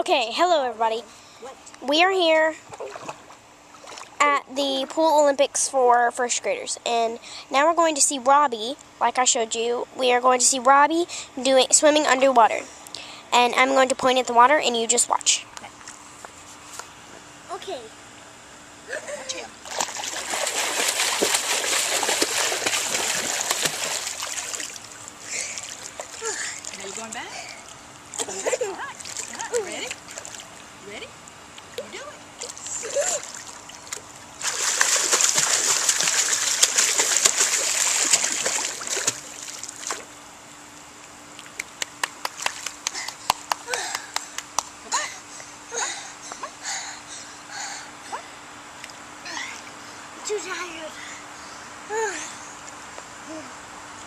Okay, hello everybody. We are here at the Pool Olympics for first graders, and now we're going to see Robbie, like I showed you. We are going to see Robbie swimming underwater, and I'm going to point at the water, and you just watch. Okay. Watch him. Now you going back? All right. Ready? Ready? You do it. Too tired.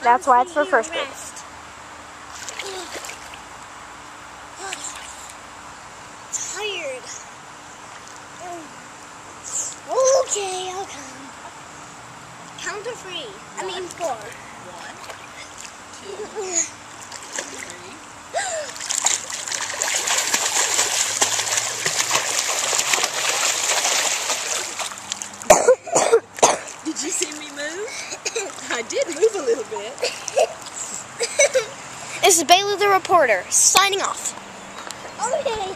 That's why it's for first grade. Tired. Okay, I'll come. Count to 3. I mean 4. 1, 2, 3. Did you see me move? I did move a little bit. This is Bailey the reporter, signing off. Okay.